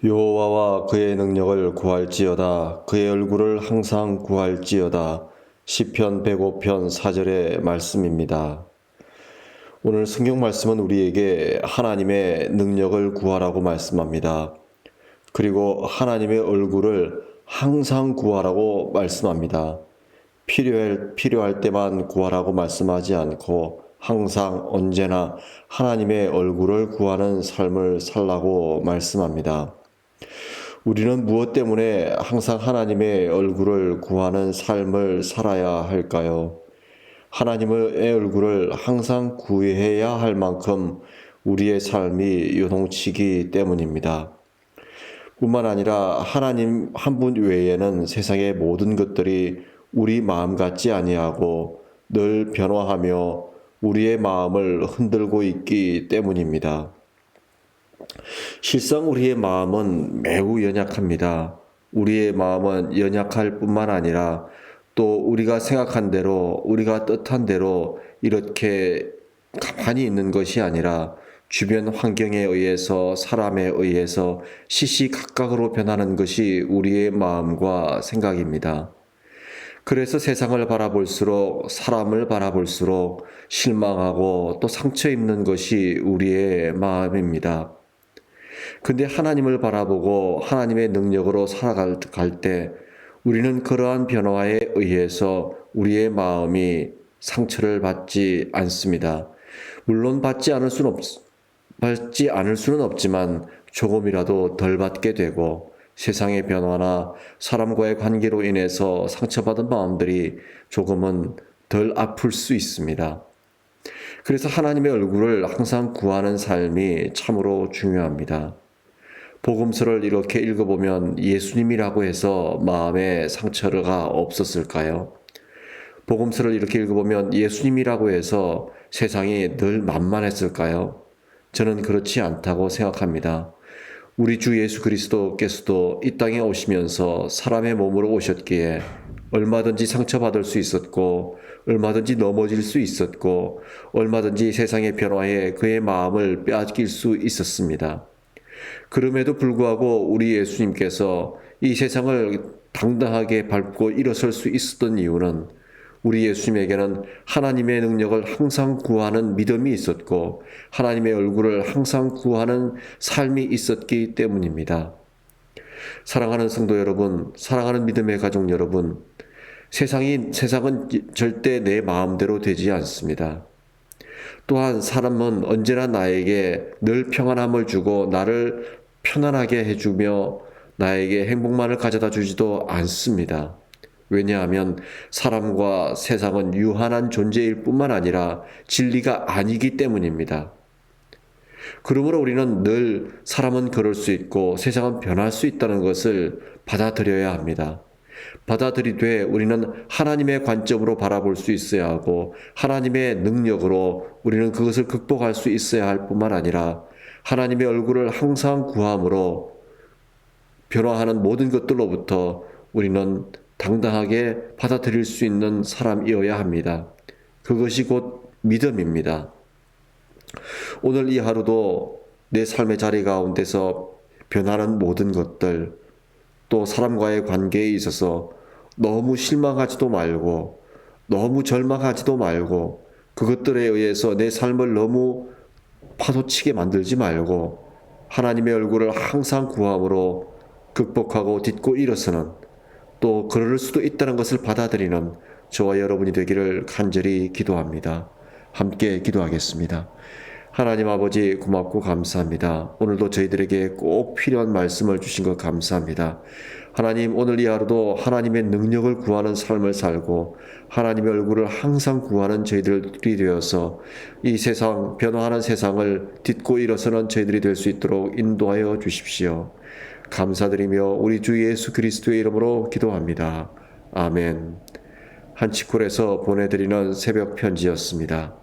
여호와와 그의 능력을 구할지어다. 그의 얼굴을 항상 구할지어다. 시편 105편 4절의 말씀입니다. 오늘 성경 말씀은 우리에게 하나님의 능력을 구하라고 말씀합니다. 그리고 하나님의 얼굴을 항상 구하라고 말씀합니다. 필요할 때만 구하라고 말씀하지 않고 항상 언제나 하나님의 얼굴을 구하는 삶을 살라고 말씀합니다. 우리는 무엇 때문에 항상 하나님의 얼굴을 구하는 삶을 살아야 할까요? 하나님의 얼굴을 항상 구해야 할 만큼 우리의 삶이 요동치기 때문입니다. 뿐만 아니라 하나님 한 분 외에는 세상의 모든 것들이 우리 마음 같지 아니하고 늘 변화하며 우리의 마음을 흔들고 있기 때문입니다. 실상 우리의 마음은 매우 연약합니다. 우리의 마음은 연약할 뿐만 아니라 또 우리가 생각한 대로, 우리가 뜻한 대로 이렇게 가만히 있는 것이 아니라 주변 환경에 의해서, 사람에 의해서 시시각각으로 변하는 것이 우리의 마음과 생각입니다. 그래서 세상을 바라볼수록, 사람을 바라볼수록 실망하고 또 상처 입는 것이 우리의 마음입니다. 근데 하나님을 바라보고 하나님의 능력으로 살아갈 때 우리는 그러한 변화에 의해서 우리의 마음이 상처를 받지 않습니다. 물론 받지 않을 수는 없지만 조금이라도 덜 받게 되고 세상의 변화나 사람과의 관계로 인해서 상처받은 마음들이 조금은 덜 아플 수 있습니다. 그래서 하나님의 얼굴을 항상 구하는 삶이 참으로 중요합니다. 복음서를 이렇게 읽어보면 예수님이라고 해서 마음에 상처가 없었을까요? 복음서를 이렇게 읽어보면 예수님이라고 해서 세상이 늘 만만했을까요? 저는 그렇지 않다고 생각합니다. 우리 주 예수 그리스도께서도 이 땅에 오시면서 사람의 몸으로 오셨기에 얼마든지 상처받을 수 있었고 얼마든지 넘어질 수 있었고 얼마든지 세상의 변화에 그의 마음을 빼앗길 수 있었습니다. 그럼에도 불구하고 우리 예수님께서 이 세상을 당당하게 밟고 일어설 수 있었던 이유는 우리 예수님에게는 하나님의 능력을 항상 구하는 믿음이 있었고 하나님의 얼굴을 항상 구하는 삶이 있었기 때문입니다. 사랑하는 성도 여러분, 사랑하는 믿음의 가족 여러분, 세상은 절대 내 마음대로 되지 않습니다. 또한 사람은 언제나 나에게 늘 평안함을 주고 나를 편안하게 해주며 나에게 행복만을 가져다 주지도 않습니다. 왜냐하면 사람과 세상은 유한한 존재일 뿐만 아니라 진리가 아니기 때문입니다. 그러므로 우리는 늘 사람은 그럴 수 있고 세상은 변할 수 있다는 것을 받아들여야 합니다. 받아들이되 우리는 하나님의 관점으로 바라볼 수 있어야 하고 하나님의 능력으로 우리는 그것을 극복할 수 있어야 할 뿐만 아니라 하나님의 얼굴을 항상 구함으로 변화하는 모든 것들로부터 우리는 당당하게 받아들일 수 있는 사람이어야 합니다. 그것이 곧 믿음입니다. 오늘 이 하루도 내 삶의 자리 가운데서 변하는 모든 것들, 또 사람과의 관계에 있어서 너무 실망하지도 말고 너무 절망하지도 말고 그것들에 의해서 내 삶을 너무 파도치게 만들지 말고 하나님의 얼굴을 항상 구함으로 극복하고 딛고 일어서는, 또 그럴 수도 있다는 것을 받아들이는 저와 여러분이 되기를 간절히 기도합니다. 함께 기도하겠습니다. 하나님 아버지 고맙고 감사합니다. 오늘도 저희들에게 꼭 필요한 말씀을 주신 것 감사합니다. 하나님, 오늘 이 하루도 하나님의 능력을 구하는 삶을 살고 하나님의 얼굴을 항상 구하는 저희들이 되어서 이 세상, 변화하는 세상을 딛고 일어서는 저희들이 될 수 있도록 인도하여 주십시오. 감사드리며 우리 주 예수 그리스도의 이름으로 기도합니다. 아멘. 한치콜에서 보내드리는 새벽 편지였습니다.